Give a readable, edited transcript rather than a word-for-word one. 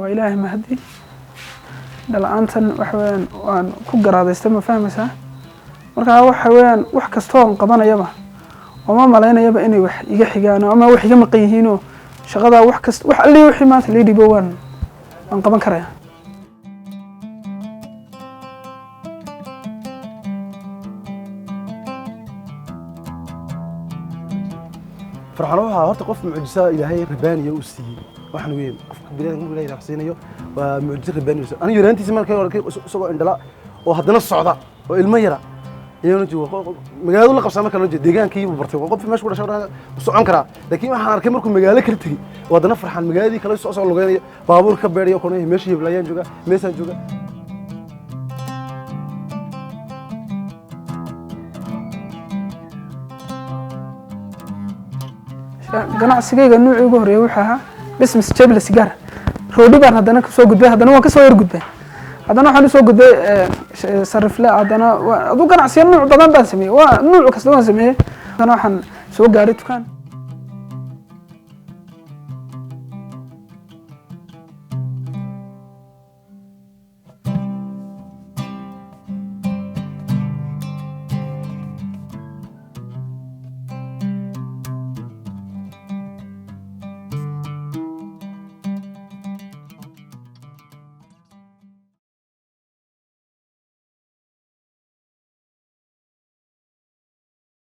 وإلهي مهدي دلعانتن وحوان وان كقراد يستمع فهمسها مركا وحوان وحكستون قبنا يبا وما ملاينا يبا إني وح يجحجانا وما وح يمقيهينه شغدا وحكست وح اللي وحي مات اللي يبوان عن قبنا كريا فرحانوها هرت قف معجزة إلهي ربانية وسي waxaan weyn qofka bilaad inuu ilaahay raxsiinayo waa muujin rabbaani aan yaraantiisa markay arkay soo indhala oo haddana socda oo ilmo yara ayuu joogo magaalada la qabsan marka loo jeedo deegaankii uu bartay qof meesha ku dhashay socon kara laakiin waxaan arkay markuu magaalo kala tagay oo haddana farxan magaaladii kala soo lugeynaya baabuur ka beeriyo koonay meeshii heblayaan jooga meeshan jooga ganacsigayga nuucii ugu horeeyay waxa ahaa business jable sigaar roodi baan hadana ka soo gudbay hadana waan ka soo yar gudbay hadana waxaan soo gudbay sarifle hadana adu ganacsiyo nuuc badan baan sameeyay waa nuuc kasta waan sameeyay hadana waxaan soo gaaray dukaan